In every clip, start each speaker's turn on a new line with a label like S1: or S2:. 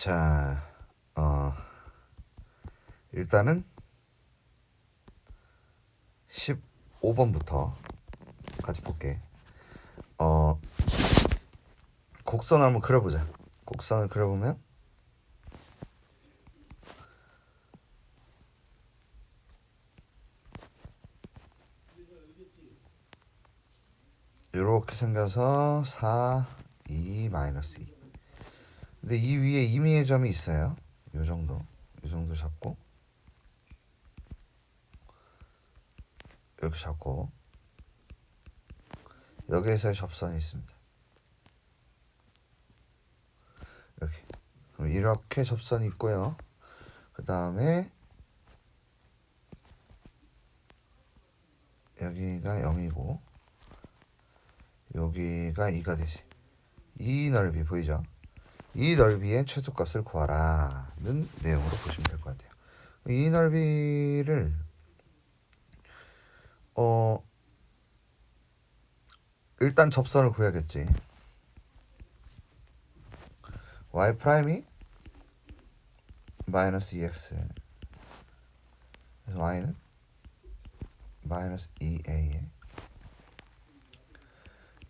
S1: 자, 일단은 15번부터 같이 볼게. 곡선을 한번 그려보자. 곡선을 그려보면 이렇게 생겨서 4, 2, 마이너스 2. 근데 이 위에 임의의 점이 있어요. 이 정도 잡고 이렇게 잡고 여기에서의 접선이 있습니다. 이렇게. 그럼 이렇게 접선이 있고요. 그 다음에 여기가 0이고 여기가 2가 되지. 이 넓이 보이죠? 이 넓이의 최소값을 구하라는 내용으로 보시면 될 것 같아요. 이 넓이를 일단 접선을 구해야겠지. y 프라임이 마이너스 2x 그래서 y는 마이너스 2a에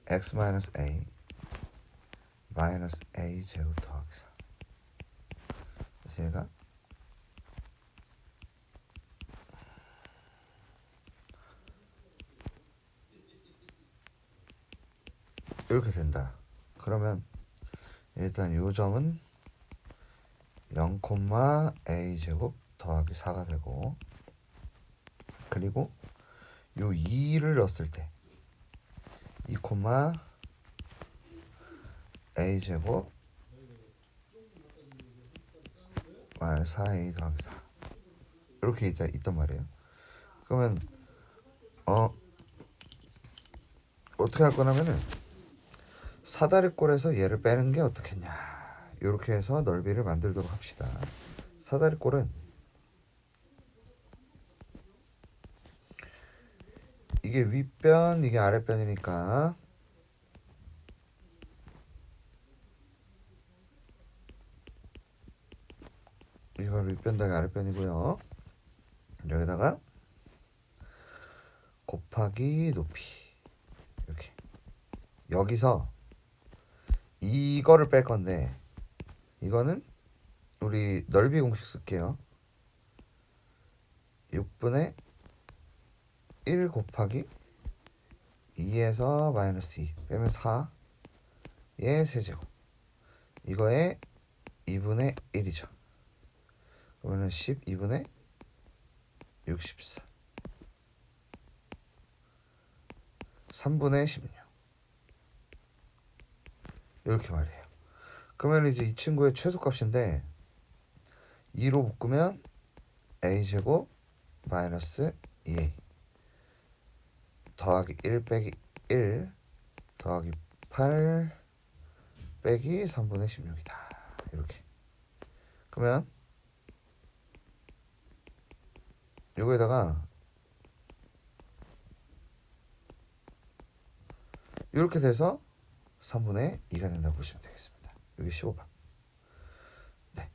S1: x 마이너스 a 마이너스 a 제곱 더하기 4. 그래서 얘가 이렇게 된다. 그러면 일단 이 점은 0, a 제곱 더하기 4가 되고, 그리고 요 2를 넣었을 때 2, a 제곱 마이너스 4a 더하기 4 이렇게 있단 말이에요. 그러면 어떻게 할 거냐면은 사다리꼴에서 얘를 빼는 게 어떻겠냐, 이렇게 해서 넓이를 만들도록 합시다. 사다리꼴은 이게 윗변 이게 아랫변이니까 이걸 윗변 더하기 아랫변이고요. 여기다가 곱하기 높이 이렇게. 여기서 이거를 뺄 건데 이거는 우리 넓이 공식 쓸게요. 6분의 1 곱하기 2에서 마이너스 2 빼면 4의 세제곱, 이거에 2분의 1이죠. 그러면 12분의 64 3분의 16 이렇게 말이에요. 그러면 이제 이 친구의 최소값인데 2로 묶으면 a제곱 마이너스 2a 더하기 1 빼기 1 더하기 8 빼기 3분의 16이다. 이렇게. 그러면 요거에다가 이렇게 돼서 3분의 2가 된다고 보시면 되겠습니다. 여기 15번. 네,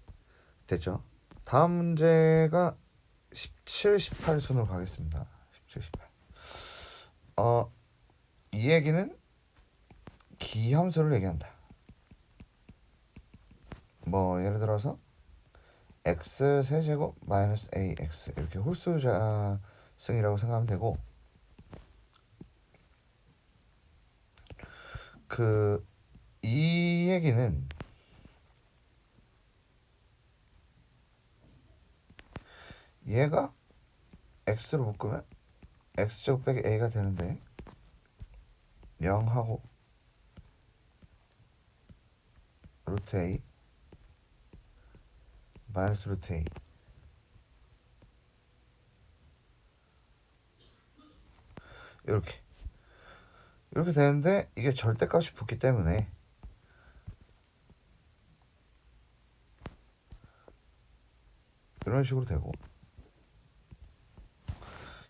S1: 됐죠? 다음 문제가 17, 18 순으로 가겠습니다. 17, 18. 이 얘기는 기함수를 얘기한다. 뭐 예를 들어서 x 세제곱 마이너스 ax 이렇게 홀수자승이라고 생각하면 되고, 이 얘기는 얘가 x로 묶으면 x제곱 빼기 a가 되는데 0하고 루트 a 마이너스 루트 a 이렇게 되는데 이게 절대값이 붙기 때문에 이런 식으로 되고,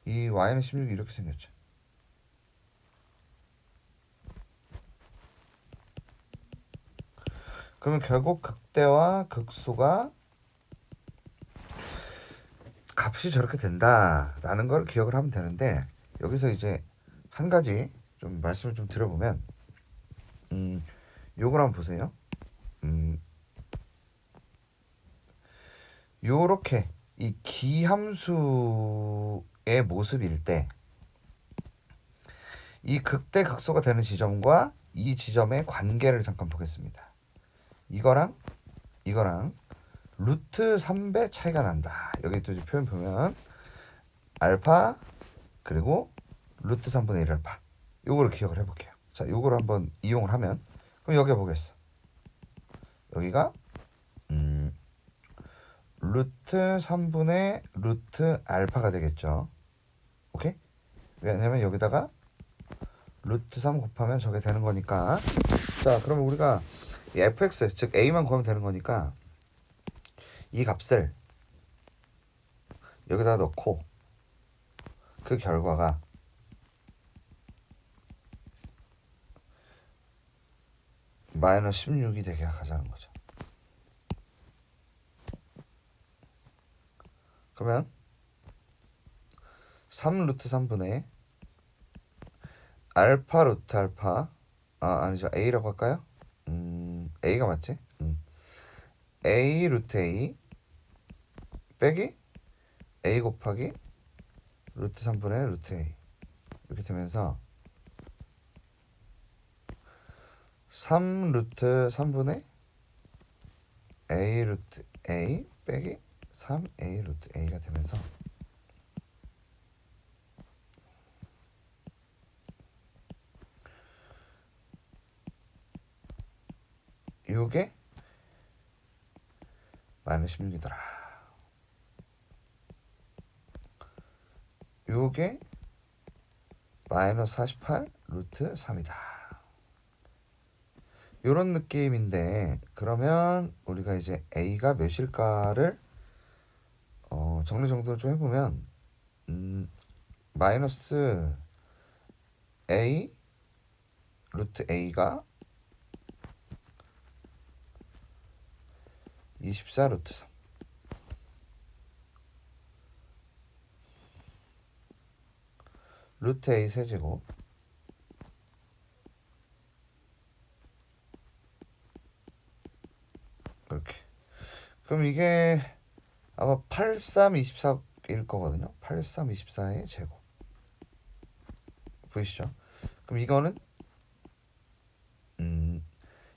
S1: 이 y는 16이 이렇게 생겼죠. 그러면 결국 극대와 극소가 값이 저렇게 된다라는 걸 기억을 하면 되는데, 여기서 이제 한 가지 좀 말씀을 좀 드려보면, 요걸 한번 보세요. 요렇게 이 기함수의 모습일 때 이 극대 극소가 되는 지점과 이 지점의 관계를 잠깐 보겠습니다. 이거랑 루트 3배 차이가 난다. 여기 또 표현 보면 알파 그리고 루트 3분의 1 알파, 요거를 기억을 해볼게요. 자, 요거를 한번 이용을 하면, 그럼 여기 보겠어. 여기가 루트 3분의 루트 알파가 되겠죠. 오케이? 왜냐면 여기다가 루트 3 곱하면 저게 되는 거니까. 자, 그러면 우리가 이 fx, 즉 a만 구하면 되는 거니까 이 값을 여기다 넣고 그 결과가 마이너스 16이 되게 하자는 거죠. 그러면 3 루트 3분의 알파 루트 알파, 아니죠, a라고 할까요? a가 맞지? a 루트 a 빼기 a 곱하기 루트 3분의 루트 a, 이렇게 되면서 3 루트 3분의 a 루트 a 빼기 3a 루트 a가 되면서 요게 마이너스 16이더라. 요게 마이너스 48 루트 3이다. 요런 느낌인데, 그러면 우리가 이제 a가 몇일까를 정리정돈을 좀 해보면 마이너스 a 루트 a가 24 루트 3, 루트 a 세제곱 이렇게. 그럼 이게 아마 83 24일 거거든요. 83 24의 제곱 보이시죠? 그럼 이거는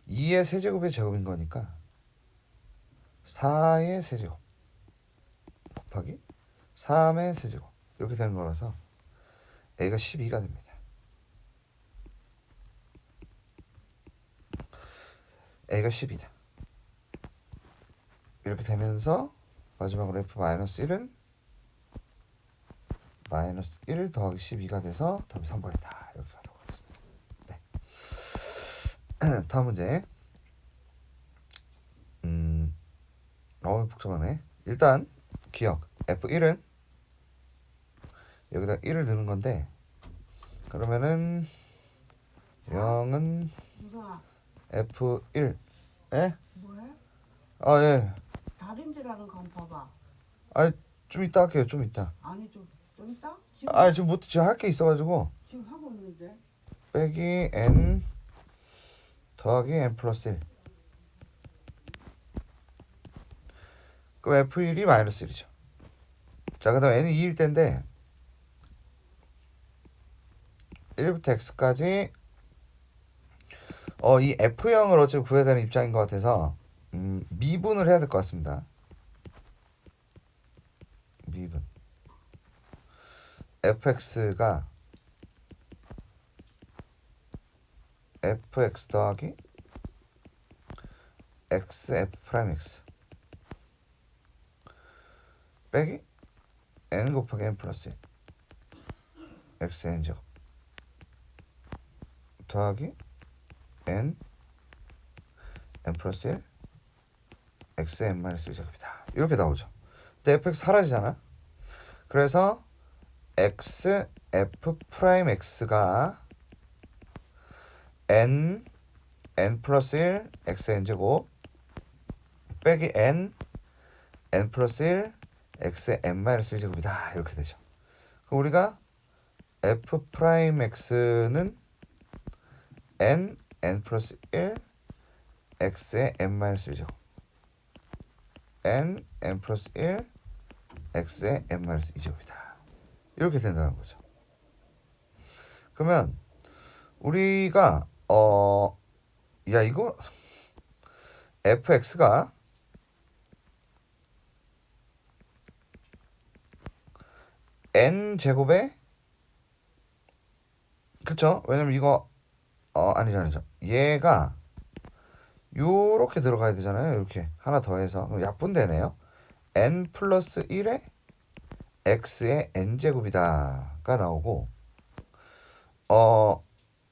S1: 2의 세제곱의 제곱인 거니까 4의 세제곱 곱하기 3의 세제곱, 이렇게 되는 거라서 a가 12가 됩니다. a가 10이다. 이렇게 되면서 마지막으로 f-1은 마이너스 1 더하기 12가 돼서 답이 3번이다. 이렇게 하도록 하겠습니다. 네. 다음 문제. 복잡하네. 일단 기억, f1은 여기다 1을 넣는 건데, 그러면은 0은 f1. 예?
S2: 뭐해?
S1: 아, 예.
S2: 다림질하는 거 한번 봐봐.
S1: 아니, 좀 이따 할게요. 좀 이따.
S2: 아니 좀 이따? 지금,
S1: 아니, 지금 할 게 있어가지고.
S2: 지금 하고 있는데.
S1: 빼기 n 더하기 n 플러스 1. 그럼 f1이 마이너스 1이죠. 자, 그 다음 n이 2일 때인데 1부터 x까지 이 f0을 어차피 구해야 되는 입장인 것 같아서 미분을 해야 될 것 같습니다. 미분. fx가 fx 더하기 x f 프라임 x 빼기 n 곱하기 n 플러스 1 x n 제곱 더하기 n 플러스 1 x n 마이너스 1 제곱이다. 이렇게 나오죠. 근데 fx 사라지잖아. 그래서 x f 프라임 x가 n 플러스 1 x n 제곱 빼기 n 플러스 1 x의 n 마이너스 1제곱이다 이렇게 되죠. 그럼 우리가 f 프라임 x는 n 플러스 1 x의 n 마이너스 1제곱 n 플러스 1 x의 n 마이너스 2제곱이다 이렇게 된다는 거죠. 그러면 우리가 야 이거 fx가 n 제곱에 그쵸? 왜냐면 이거 아니죠. 얘가 요렇게 들어가야 되잖아요. 이렇게 하나 더해서 약분되네요. n 플러스 1에 x의 n 제곱이다가 나오고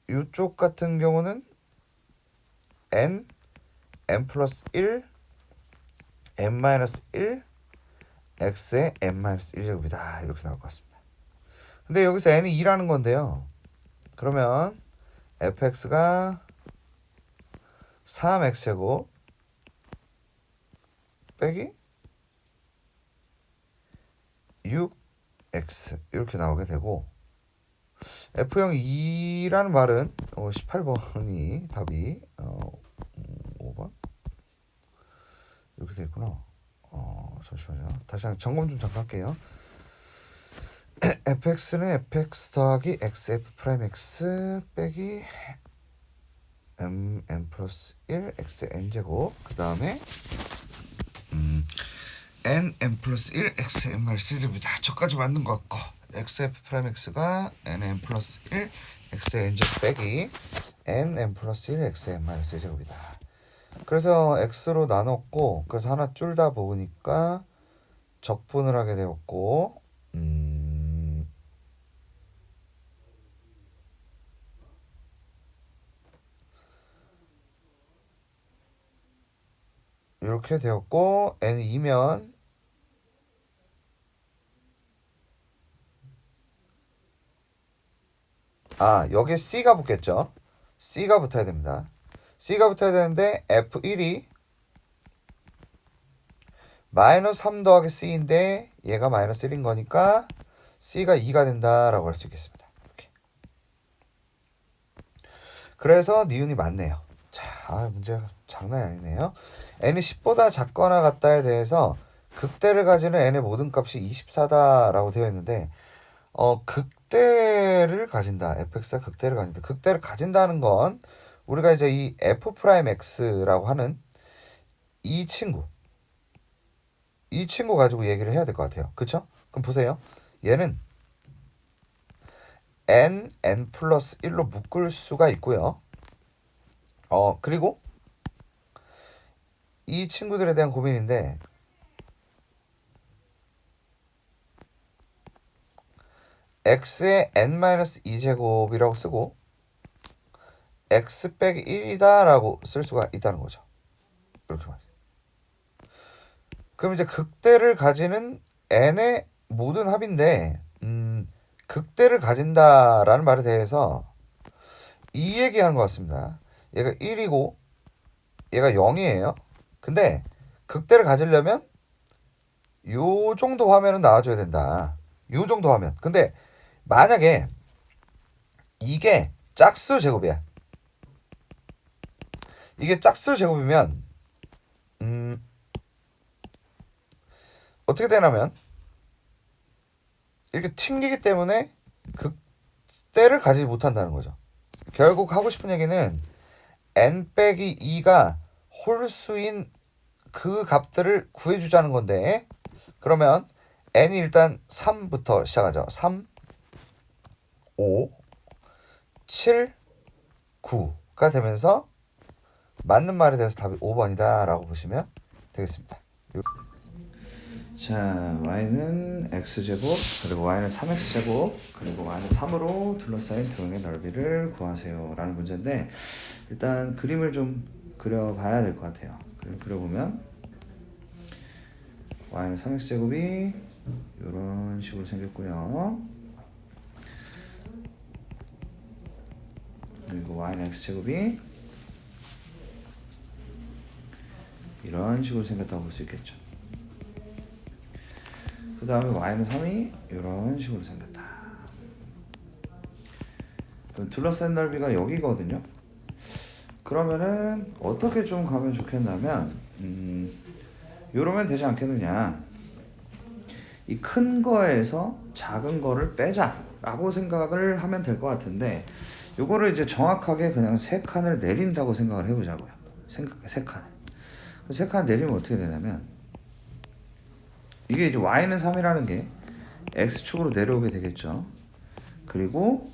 S1: 요쪽 같은 경우는 n 플러스 1 n 마이너스 1 x의 n 마이너스 1제곱이다 이렇게 나올 것 같습니다. 근데 여기서 n이 2라는 건데요. 그러면 fx가 3x제곱 빼기 6x 이렇게 나오게 되고 f형이 2라는 말은 18번이 답이 5번 이렇게 되어 있구나. 잠시만요. 다시 한번 점검 좀 잠깐 할게요. fx는 fx 더하기 xf 프라임 x 빼기 n 플러스 1 x n제곱 그 다음에 n 플러스 1 x n 마이너스 1제곱이다. 저까지 맞는 것 같고 xf 프라임 x가 n 플러스 1 x n제곱 빼기 n 플러스 1 x n 마이너스 1제곱이다. 그래서 x로 나눴고 그래서 하나 줄다 보니까 적분을 하게 되었고 이렇게 되었고 n2면 여기에 c가 붙겠죠. c가 붙어야 됩니다. c가 붙어야 되는데 f1이 마이너스 3 더하기 c인데 얘가 마이너스 1인 거니까 c가 2가 된다라고 할 수 있겠습니다. 이렇게. 그래서 니은이 맞네요. 자, 문제가 장난이 아니네요. n이 10보다 작거나 같다에 대해서 극대를 가지는 n의 모든 값이 24다라고 되어 있는데 극대를 가진다. fx가 극대를 가진다. 극대를 가진다는 건 우리가 이제 이 f 프라임 x라고 하는 이 친구 가지고 얘기를 해야 될 것 같아요. 그쵸? 그럼 보세요. 얘는 n 플러스 1로 묶을 수가 있고요. 그리고 이 친구들에 대한 고민인데 x의 n-2제곱이라고 쓰고 x 빼기 1이다 라고 쓸 수가 있다는 거죠. 이렇게 말이죠. 그럼 이제 극대를 가지는 n의 모든 합인데 극대를 가진다라는 말에 대해서 이 얘기하는 것 같습니다. 얘가 1이고 얘가 0이에요. 근데 극대를 가지려면 요 정도 화면은 나와줘야 된다. 요 정도 화면. 근데 만약에 이게 짝수 제곱이야. 이게 짝수 제곱이면 어떻게 되냐면 이렇게 튕기기 때문에 극대를 가지지 못한다는 거죠. 결국 하고 싶은 얘기는 n 빼기 2가 홀수인 그 값들을 구해주자는 건데 그러면 n이 일단 3부터 시작하죠. 3, 5, 7, 9가 되면서 맞는 말에 대해서 답이 5번이다 라고 보시면 되겠습니다. 자, y는 x제곱 그리고 y는 3x제곱 그리고 y는 3으로 둘러싸인 등의 넓이를 구하세요 라는 문제인데 일단 그림을 좀 그려봐야 될 것 같아요. 그려보면 y는 3x제곱이 이런 식으로 생겼고요. 그리고 y는 x제곱이 이런 식으로 생겼다고 볼 수 있겠죠. 그 다음에 y는 3이 이런 식으로 생겼다. 그럼 둘러싼 넓이가 여기거든요. 그러면은 어떻게 좀 가면 좋겠냐면 이러면 되지 않겠느냐. 이 큰 거에서 작은 거를 빼자라고 생각을 하면 될 것 같은데, 요거를 이제 정확하게 그냥 세 칸을 내린다고 생각을 해보자고요. 세 칸. 세 칸 내리면 어떻게 되냐면, 이게 이제 y는 3이라는 게 x축으로 내려오게 되겠죠. 그리고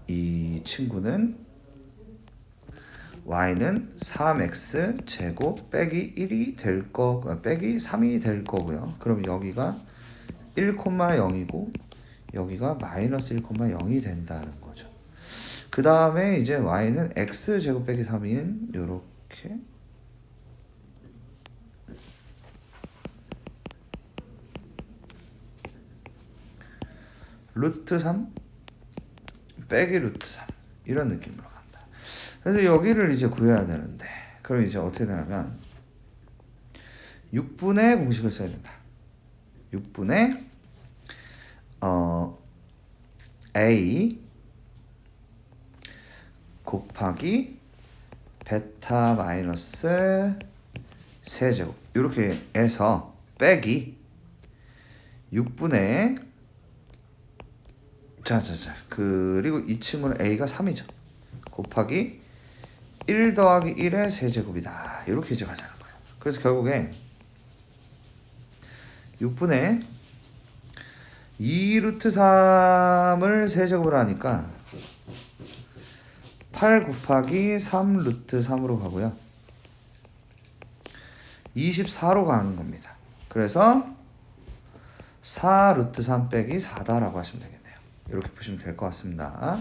S1: 이 친구는 y는 3x 제곱 빼기 1이 될 거, 빼기 3이 될 거고요. 그럼 여기가 1,0이고 여기가 마이너스 1,0이 된다는 거죠. 그 다음에 이제 y는 x 제곱 빼기 3인 요렇게 루트 3 빼기 루트 3 이런 느낌으로 간다. 그래서 여기를 이제 구해야 되는데, 그럼 이제 어떻게 되냐면 6분의 공식을 써야 된다. 6분의 a 곱하기 베타 마이너스 세제곱 이렇게 해서 빼기 6분의 그리고 이 친구는 a가 3이죠. 곱하기 1 더하기 1의 세제곱이다. 이렇게 이제 가자는 거예요. 그래서 결국에 6분의 2 루트 3을 세제곱으로 하니까 8 곱하기 3 루트 3으로 가고요. 24로 가는 겁니다. 그래서 4 루트 3 빼기 4다라고 하시면 되겠네요. 이렇게 보시면 될 것 같습니다.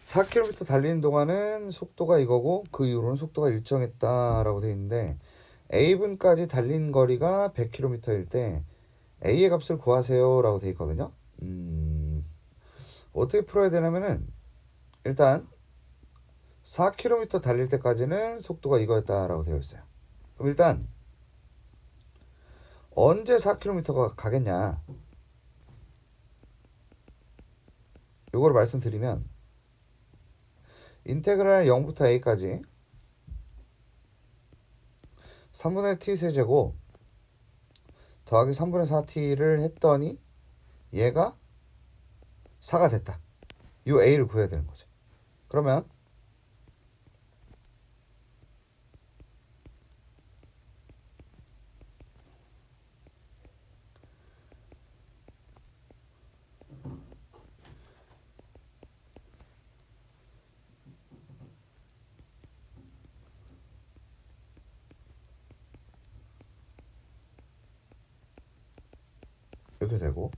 S1: (4km) 달리는 동안은 속도가 이거고 그 이후로는 속도가 일정했다라고 되어 있는데, A분까지 달린 거리가 100km일 때 A의 값을 구하세요 라고 되어 있거든요. 어떻게 풀어야 되냐면은, 일단 4km 달릴 때까지는 속도가 이거였다라고 되어 있어요. 그럼 일단 언제 4km가 가겠냐, 요거를 말씀드리면, 인테그랄 0부터 a까지 3분의 t 세제곱 더하기 3분의 4t를 했더니 얘가 4가 됐다. 요 a를 구해야 되는 거죠. 그러면 이렇게 되고,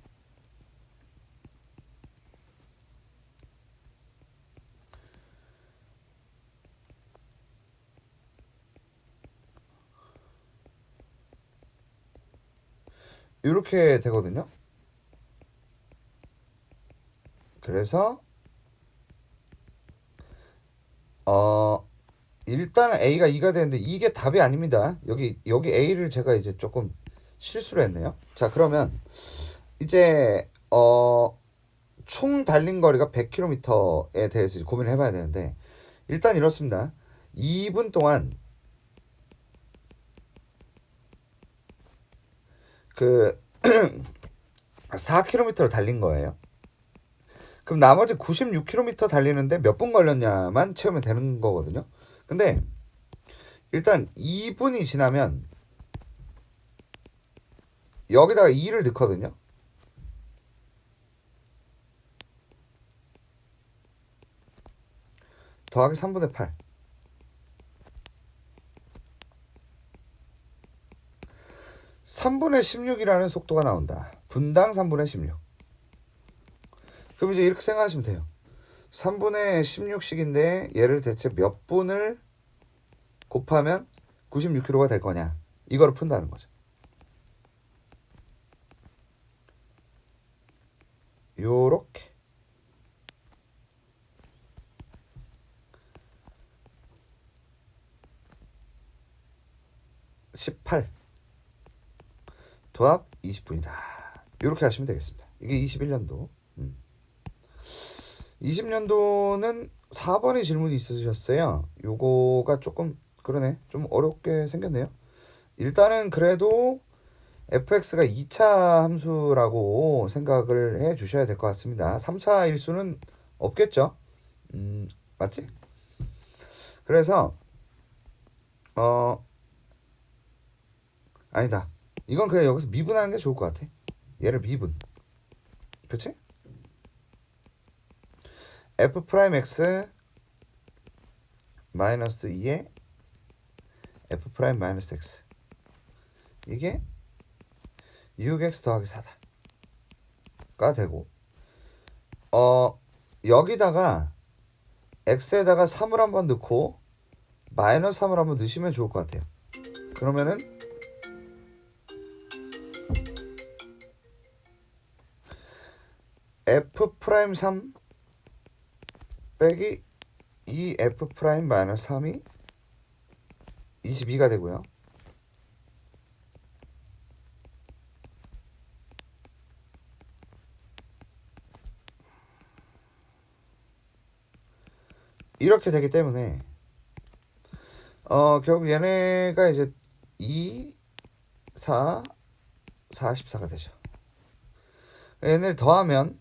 S1: 이렇게 되거든요. 그래서 일단은 a가 2가 되는데 이게 답이 아닙니다. 여기 a를 제가 이제 조금 실수를 했네요. 자, 그러면 이제 총 달린 거리가 100km에 대해서 고민을 해봐야 되는데, 일단 이렇습니다. 2분 동안 그 4km를 달린 거예요. 그럼 나머지 96km 달리는데 몇 분 걸렸냐만 채우면 되는 거거든요. 근데 일단 2분이 지나면 여기다가 2를 넣거든요. 더하기 3분의 8. 3분의 16이라는 속도가 나온다. 분당 3분의 16. 그럼 이제 이렇게 생각하시면 돼요. 3분의 16씩인데 얘를 대체 몇 분을 곱하면 96km가 될 거냐, 이거를 푼다는 거죠. 요렇게 18 도합 20분이다. 이렇게 하시면 되겠습니다. 이게 21년도. 20년도는 4번의 질문이 있으셨어요. 요거가 조금 그러네. 좀 어렵게 생겼네요. 일단은 그래도 fx가 2차 함수라고 생각을 해 주셔야 될 것 같습니다. 3차 일수는 없겠죠? 맞지? 그래서 아니다. 이건 그냥 여기서 미분하는 게 좋을 것 같아. 얘를 미분. 그치? f 프라임 x 마이너스 2에 f 프라임 마이너스 x 이게 6x 더하기 4다가 되고 여기다가 x에다가 3을 한번 넣고 마이너스 3을 한번 넣으시면 좋을 것 같아요. 그러면은 f 프라임 3 빼기 2f 프라임 마이너스 3이 22가 되고요. 이렇게 되기 때문에 결국 얘네가 이제 2, 4, 44가 되죠. 얘네를 더하면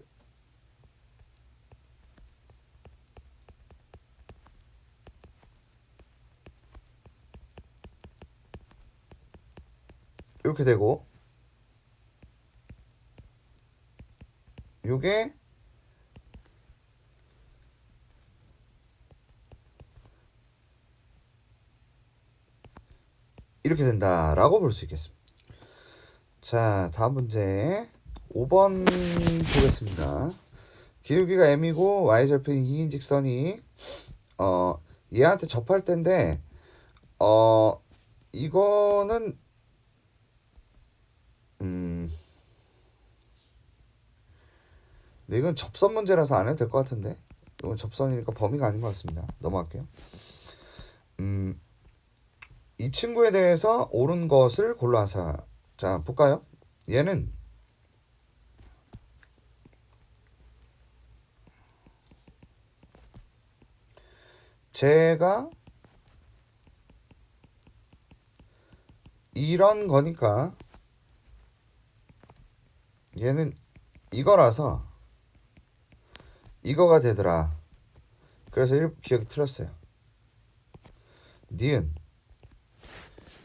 S1: 이렇게 되고 요게 이렇게 된다라고 볼 수 있겠습니다. 자, 다음 문제 5번 보겠습니다. 기울기가 m이고 y절편이 2인 직선이 얘한테 접할 텐데 이거는 근데 이건 접선 문제라서 안 해도 될 것 같은데 이건 접선이니까 범위가 아닌 것 같습니다. 넘어갈게요. 이 친구에 대해서 옳은 것을 골라서 자 볼까요? 얘는 제가 이런 거니까 얘는 이거라서 이거가 되더라. 그래서 기억이 틀렸어요. 니은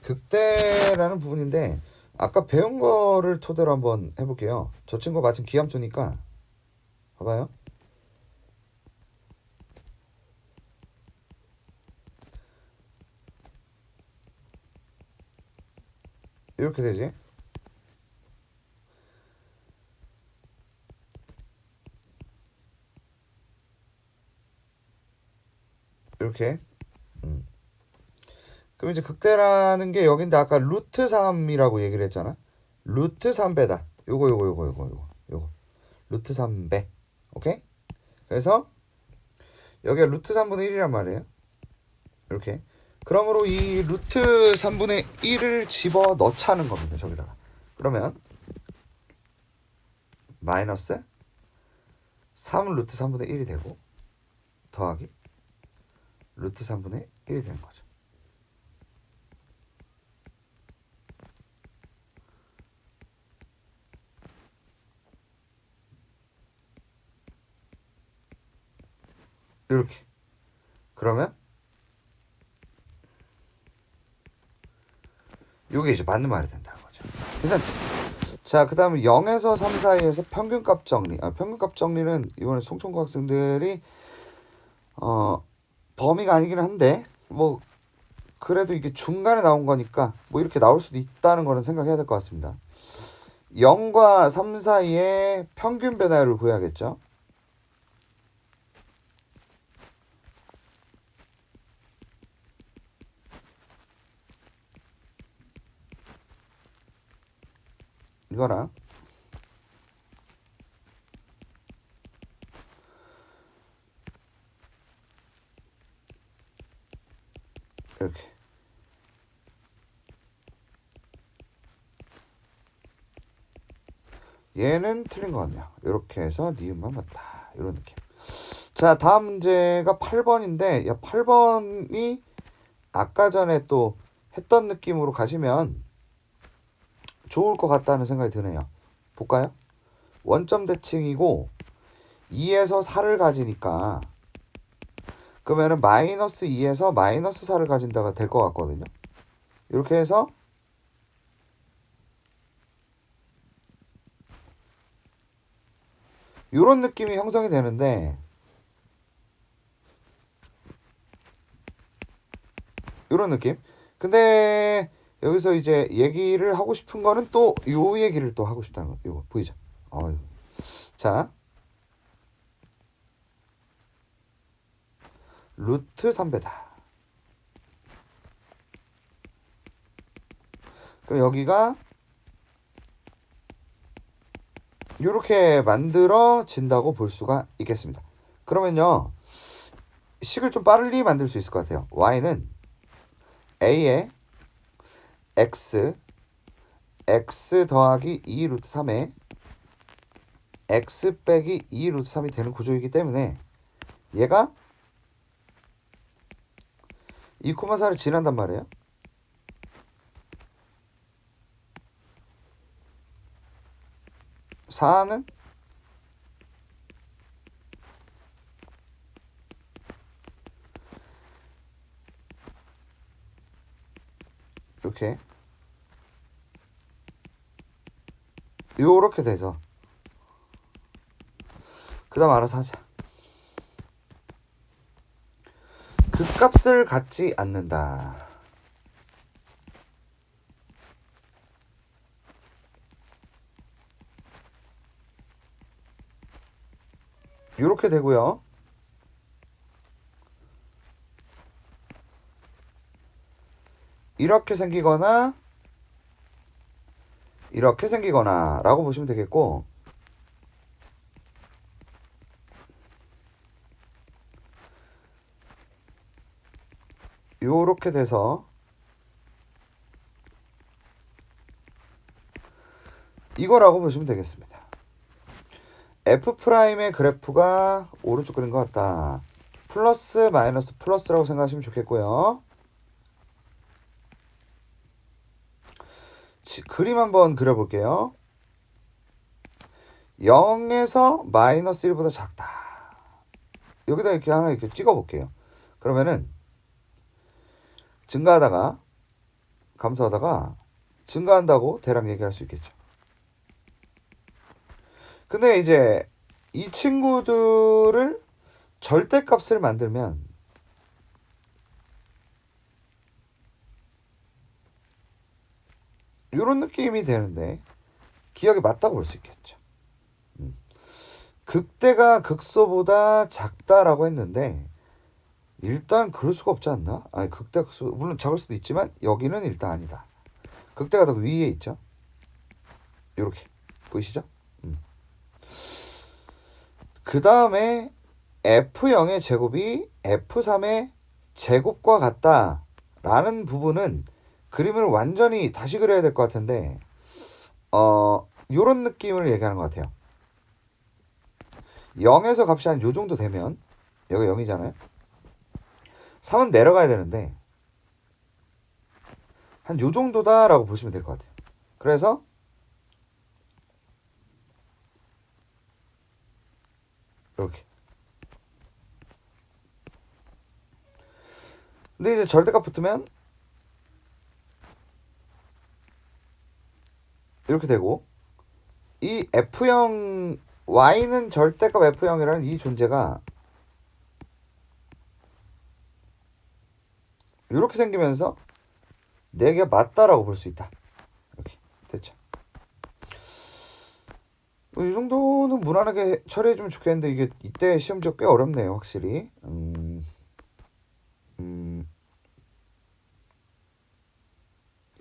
S1: 극대라는 부분인데 아까 배운 거를 토대로 한번 해볼게요. 저 친구 마침 기함수니까 봐봐요. 이렇게 되지. 이렇게. 그럼 이제 극대라는 게 여긴데 아까 루트 3이라고 얘기를 했잖아. 루트 3배다. 요거. 루트 3배. 오케이? 그래서 여기가 루트 3분의 1이란 말이에요. 이렇게. 그러므로 이 루트 3분의 1을 집어 넣자는 겁니다. 저기다가. 그러면 마이너스 3 루트 3분의 1이 되고 더하기 루트 3분의 1이 되는 거죠. 이렇게. 그러면 이게 이제 맞는 말이 된다는 거죠. 괜찮지? 자, 그 다음에 0에서 3 사이에서 평균값 정리. 평균값 정리는 이번에 송천고 학생들이 범위가 아니긴 한데 뭐 그래도 이게 중간에 나온 거니까 뭐 이렇게 나올 수도 있다는 거는 생각해야 될 것 같습니다. 0과 3 사이의 평균 변화율을 구해야겠죠. 이거랑 이렇게 얘는 틀린 것 같네요. 이렇게 해서 니은만 맞다. 이런 느낌. 자, 다음 문제가 8번인데 야 8번이 아까 전에 또 했던 느낌으로 가시면 좋을 것 같다는 생각이 드네요. 볼까요? 원점 대칭이고 2에서 4를 가지니까 그러면은 마이너스 2에서 마이너스 4를 가진다가 될 것 같거든요. 이렇게 해서 이런 느낌이 형성이 되는데 이런 느낌. 근데 여기서 이제 얘기를 하고 싶은 거는 또 요 얘기를 또 하고 싶다는 거. 이거 보이죠? 자, 루트 3배다. 그럼 여기가 이렇게 만들어진다고 볼 수가 있겠습니다. 그러면요, 식을 좀 빨리 만들 수 있을 것 같아요. y는 a에 x 더하기 2 루트 3에 x 빼기 2 루트 3이 되는 구조이기 때문에 얘가 2,4를 지난단 말이에요. 사는 이렇게 요렇게 돼서 그 다음 알아서 하자. 극값을 갖지 않는다. 요렇게 되고요. 이렇게 생기거나 이렇게 생기거나 라고 보시면 되겠고, 요렇게 돼서 이거라고 보시면 되겠습니다. F'의 그래프가 오른쪽 그린 것 같다. 플러스 마이너스 플러스라고 생각하시면 좋겠고요. 그림 한번 그려볼게요. 0에서 마이너스 1보다 작다. 여기다 이렇게 하나 이렇게 찍어볼게요. 그러면은 증가하다가 감소하다가 증가한다고 대략 얘기할 수 있겠죠. 근데 이제 이 친구들을 절대값을 만들면 이런 느낌이 되는데 기억이 맞다고 볼 수 있겠죠. 극대가 극소보다 작다라고 했는데 일단 그럴 수가 없지 않나? 아니 극대 극소 물론 작을 수도 있지만 여기는 일단 아니다. 극대가 더 위에 있죠. 이렇게 보이시죠? 그 다음에 F0의 제곱이 F3의 제곱과 같다라는 부분은 그림을 완전히 다시 그려야 될 것 같은데 요런 느낌을 얘기하는 것 같아요. 0에서 값이 한 요 정도 되면 여기 0이잖아요. 3은 내려가야 되는데 한 요 정도다라고 보시면 될 것 같아요. 그래서 이렇게. 근데 이제 절대값 붙으면 이렇게 되고 이 F0 Y는 절대값 F0이라는 이 존재가 이렇게 생기면서 4개가 맞다라고 볼 수 있다. 이렇게 됐죠. 이 정도는 무난하게 처리해주면 좋겠는데 이게 이때 시험지가 꽤 어렵네요, 확실히.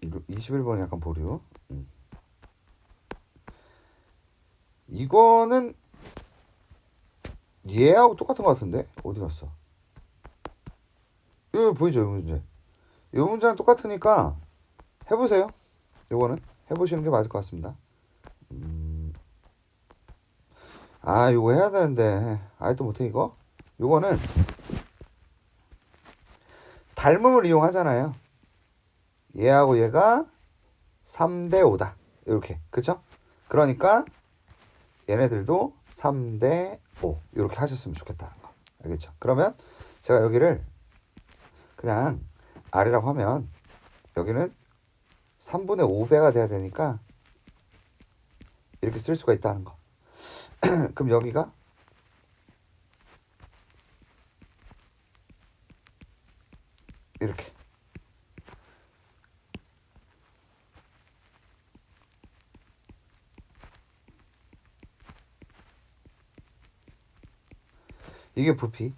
S1: 21번이 약간 보류. 이거는 얘하고 똑같은 것 같은데 어디 갔어? 이거 보이죠, 이 문제. 이 문제랑 똑같으니까 해보세요. 요거는 해보시는 게 맞을 것 같습니다. 아, 요거 해야 되는데 아직도 못해 이거. 요거는 닮음을 이용하잖아요. 얘하고 얘가 3대 5다. 이렇게. 그쵸? 그러니까 얘네들도 3대 5 이렇게 하셨으면 좋겠다는 거. 알겠죠? 그러면 제가 여기를 그냥 R이라고 하면 여기는 3분의 5배가 돼야 되니까 이렇게 쓸 수가 있다는 거. 그럼 여기가 이렇게. 이게 부피.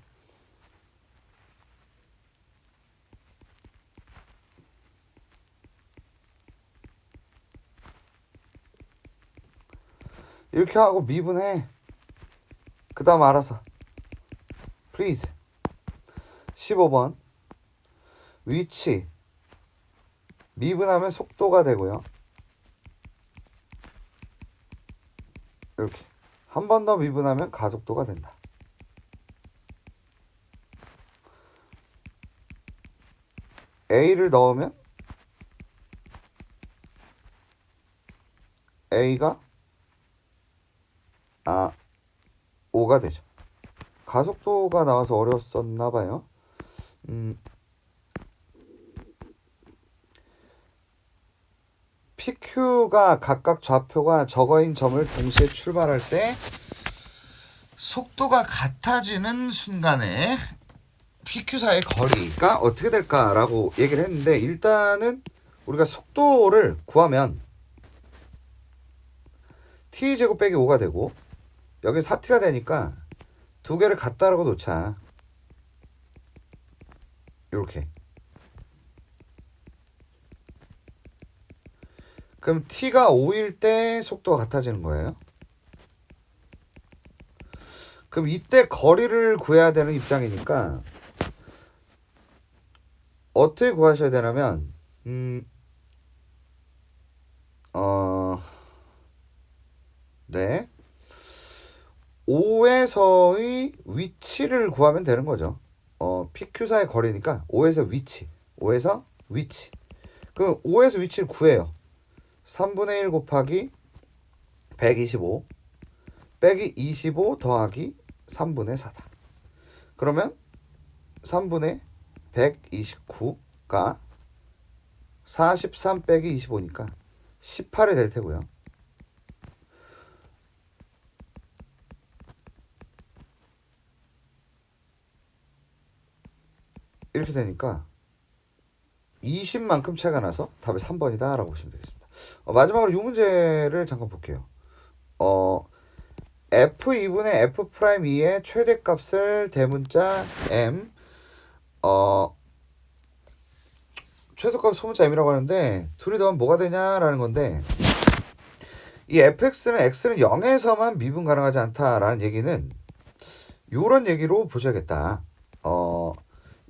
S1: 이렇게 하고 미분해. 그 다음 알아서. Please. 15번. 위치. 미분하면 속도가 되고요. 이렇게. 한 번 더 미분하면 가속도가 된다. A를 넣으면 A가 5가 되죠. 가속도가 나와서 어려웠었나 봐요. PQ가 각각 좌표가 저거인 점을 동시에 출발할 때 속도가 같아지는 순간에 PQ 사이의 거리가 어떻게 될까라고 얘기를 했는데, 일단은 우리가 속도를 구하면 t제곱 빼기 5가 되고 여기 4t가 되니까 두 개를 같다라고 놓자. 이렇게. 그럼 t가 5일 때 속도가 같아지는 거예요. 그럼 이때 거리를 구해야 되는 입장이니까 어떻게 구하셔야 되냐면 네. 5에서의 위치를 구하면 되는 거죠. PQ사의 거리니까 5에서 위치. 5에서 위치. 그럼 5에서 위치를 구해요. 3분의 1 곱하기 125 빼기 25 더하기 3분의 4다. 그러면 3분의 129가 43 빼기 25니까 18이 될 테고요. 이렇게 되니까 20만큼 차이가 나서 답이 3번이다 라고 보시면 되겠습니다. 마지막으로 이 문제를 잠깐 볼게요. F2분의 F'2의 최대값을 대문자 M 최소값 소문자 M이라고 하는데 둘이 더하면 뭐가 되냐라는 건데, 이 fx는 x는 0에서만 미분 가능하지 않다라는 얘기는 요런 얘기로 보셔야겠다.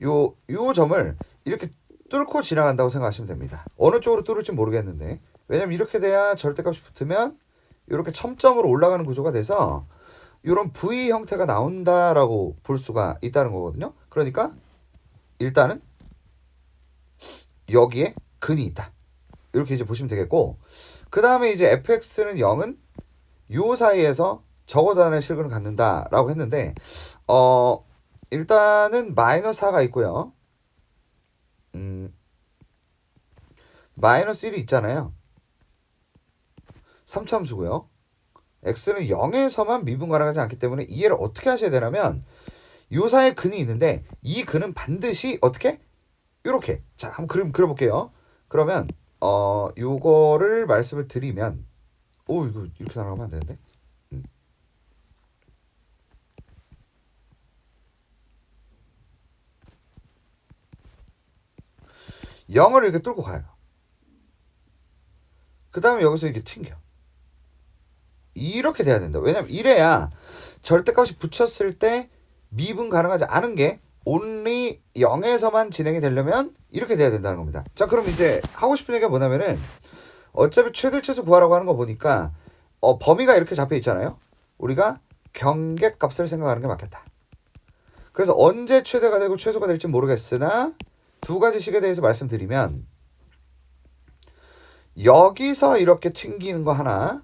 S1: 요 점을 이렇게 뚫고 지나간다고 생각하시면 됩니다. 어느 쪽으로 뚫을지 모르겠는데, 왜냐면 이렇게 돼야 절대값이 붙으면 이렇게 첨점으로 올라가는 구조가 돼서 이런 V 형태가 나온다라고 볼 수가 있다는 거거든요. 그러니까 일단은 여기에 근이 있다. 이렇게 이제 보시면 되겠고, 그 다음에 이제 fx는 0은 요 사이에서 적어단의 실근을 갖는다라고 했는데, 일단은 마이너스 4가 있고요. 마이너스 1이 있잖아요. 3차함수고요. x는 0에서만 미분 가능하지 않기 때문에 이해를 어떻게 하셔야 되냐면, 요 사이에 근이 있는데 이 근은 반드시 어떻게? 요렇게. 자, 한번 그림 그려볼게요. 그러면 요거를 말씀을 드리면, 이거 이렇게 나가면 안 되는데. 0을 이렇게 뚫고 가요. 그 다음에 여기서 이렇게 튕겨. 이렇게 돼야 된다. 왜냐면 이래야 절대값이 붙였을 때 미분 가능하지 않은 게 only 0에서만 진행이 되려면 이렇게 돼야 된다는 겁니다. 자, 그럼 이제 하고 싶은 얘기가 뭐냐면은, 어차피 최대 최소 구하라고 하는 거 보니까 범위가 이렇게 잡혀 있잖아요. 우리가 경계값을 생각하는 게 맞겠다. 그래서 언제 최대가 되고 최소가 될지 모르겠으나 두 가지 식에 대해서 말씀드리면 여기서 이렇게 튕기는 거 하나,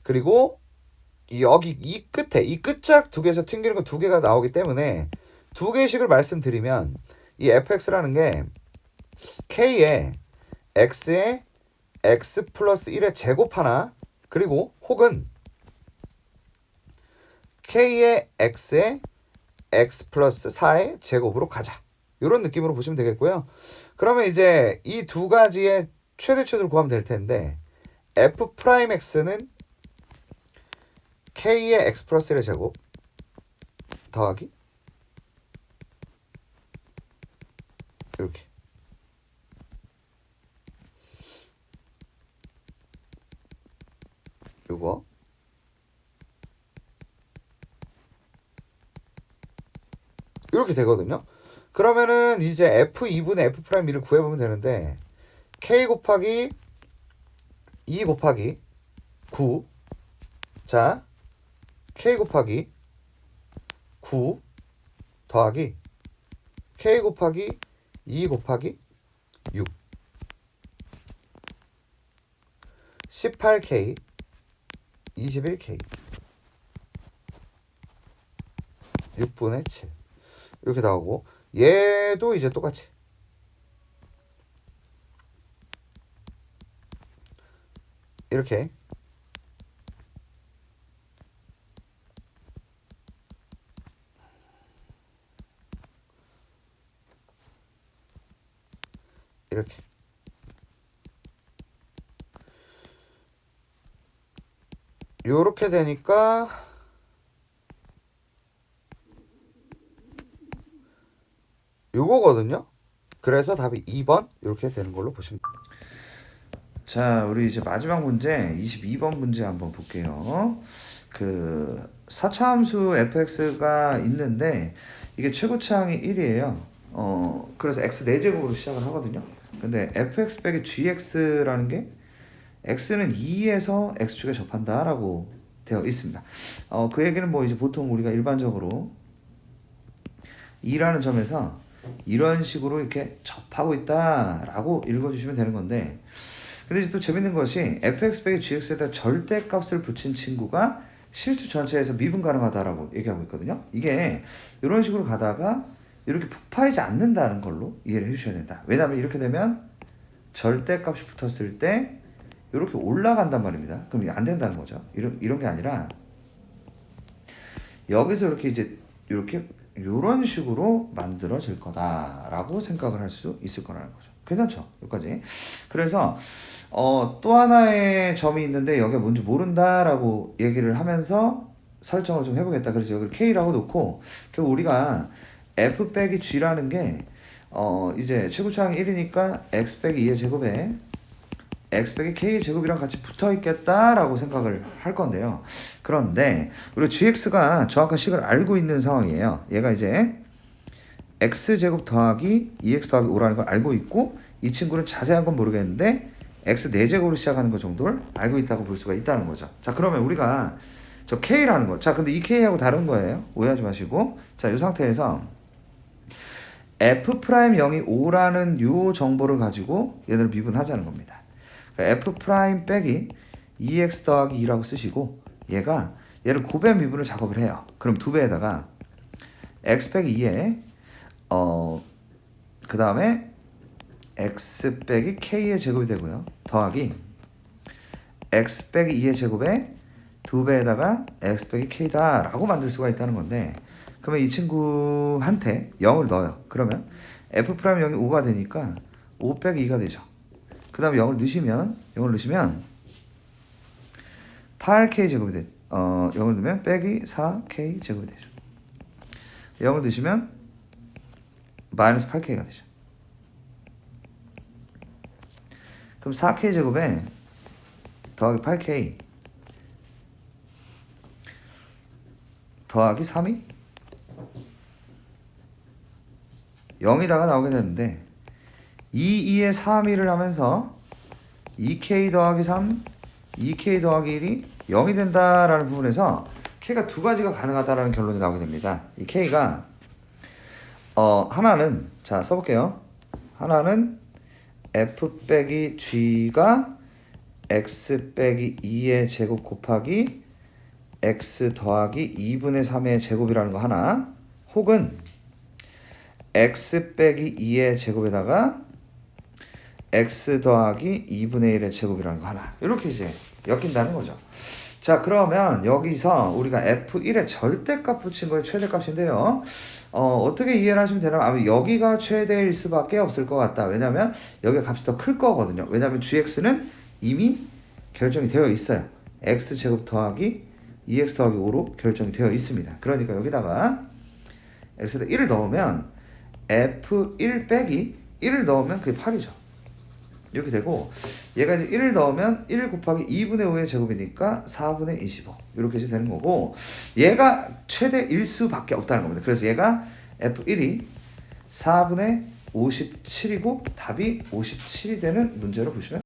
S1: 그리고 여기 이 끝에 이 끝짝 두 개에서 튕기는 거 두 개가 나오기 때문에 두 개의 식을 말씀드리면 이 fx라는 게 k에 x에 x 플러스 1의 제곱 하나, 그리고 혹은 k의 x에 x 플러스 4의 제곱으로 가자, 이런 느낌으로 보시면 되겠고요. 그러면 이제 이 두 가지의 최대 최소를 구하면 될 텐데 f 프라임 x는 k의 x 플러스 1의 제곱 더하기 이렇게 요거 이렇게 되거든요. 그러면은 이제 f2분의 f 프라임 1을 구해보면 되는데 k 곱하기 2 곱하기 9, 자 k 곱하기 9 더하기 k 곱하기 2 곱하기 6 18k 21k 6분의 7 이렇게 나오고, 얘도 이제 똑같이 이렇게 이렇게 요렇게 되니까 요거거든요. 그래서 답이 2번 이렇게 되는 걸로 보시면 됩니다. 자, 우리 이제 마지막 문제 22번 문제 한번 볼게요. 그 4차함수 fx가 있는데 이게 최고차항이 1이에요. 그래서 x 4제곱으로 시작을 하거든요. 근데 fx 빼기 gx라는 게 x는 2에서 x축에 접한다라고 되어 있습니다. 그 얘기는 뭐 이제 보통 우리가 일반적으로 2라는 점에서 이런 식으로 이렇게 접하고 있다라고 읽어주시면 되는 건데, 근데 이제 또 재밌는 것이 fx 빼기 gx에다 절대값을 붙인 친구가 실수 전체에서 미분 가능하다라고 얘기하고 있거든요. 이게 이런 식으로 가다가 이렇게 폭파하지 않는다는 걸로 이해를 해주셔야 된다. 왜냐하면 이렇게 되면 절대값이 붙었을 때 이렇게 올라간단 말입니다. 그럼 이게 안 된다는 거죠. 이런 게 아니라 여기서 이렇게 이제 이렇게 이런 식으로 만들어질 거다라고 생각을 할 수 있을 거라는 거죠. 괜찮죠? 여기까지. 그래서 또 하나의 점이 있는데 여기가 뭔지 모른다라고 얘기를 하면서 설정을 좀 해보겠다. 그래서 여기를 K라고 놓고, 결국 우리가 F 빼기 G라는 게 이제 최고차항이 1이니까 X 빼기 2의 제곱에 X 빼기 K의 제곱이랑 같이 붙어 있겠다라고 생각을 할 건데요. 그런데 우리 GX가 정확한 식을 알고 있는 상황이에요. 얘가 이제 X제곱 더하기 2X 더하기 5라는 걸 알고 있고, 이 친구는 자세한 건 모르겠는데 X 4제곱으로 시작하는 것 정도를 알고 있다고 볼 수가 있다는 거죠. 자, 그러면 우리가 저 K라는 거, 자 근데 이 K하고 다른 거예요. 오해하지 마시고, 자 이 상태에서 F'0이 5라는 요 정보를 가지고 얘들을 미분하자는 겁니다. F' 빼기 2x 더하기 2라고 쓰시고, 얘를 곱의 미분을 작업을 해요. 그럼 2배에다가 x 빼기 2에 그 다음에 x 빼기 k의 제곱이 되고요. 더하기 x 빼기 2의 제곱에 2배에다가 x 빼기 k다 라고 만들 수가 있다는 건데, 그러면 이 친구한테 0을 넣어요. 그러면 F'0이 5가 되니까 5 빼기 2가 되죠. 그 다음에 0을 넣으시면 8k 제곱이 되죠. 0을 넣으면 빼기 4k 제곱이 되죠. 0을 넣으시면 마이너스 8k가 되죠. 그럼 4k 제곱에 더하기 8k 더하기 3이 0이다가 나오게 되는데, 2에 3일을 하면서 2k 더하기 3, 2k 더하기 1이 0이 된다라는 부분에서 K가 두 가지가 가능하다라는 결론이 나오게 됩니다. 이 K가 하나는 자 써볼게요. 하나는 F 빼기 G가 X 빼기 2의 제곱 곱하기 X 더하기 2분의 3의 제곱이라는 거 하나, 혹은 X 빼기 2의 제곱에다가 X 더하기 2분의 1의 제곱이라는 거 하나, 이렇게 이제 엮인다는 거죠. 자, 그러면 여기서 우리가 F1의 절대값 붙인 거의 최대값인데요. 어떻게 이해를 하시면 되냐면 아마 여기가 최대일 수밖에 없을 것 같다. 왜냐면 여기 값이 더 클 거거든요. 왜냐면 gx는 이미 결정이 되어 있어요. x제곱 더하기 2x 더하기 5로 결정이 되어 있습니다. 그러니까 여기다가 x에다 1을 넣으면 f1 빼기 1을 넣으면 그게 8이죠. 이렇게 되고, 얘가 이제 1을 넣으면 1 곱하기 2분의 5의 제곱이니까 4분의 25 이렇게 이제 되는 거고, 얘가 최대일 수밖에 없다는 겁니다. 그래서 얘가 F1이 4분의 57이고 답이 57이 되는 문제로 보시면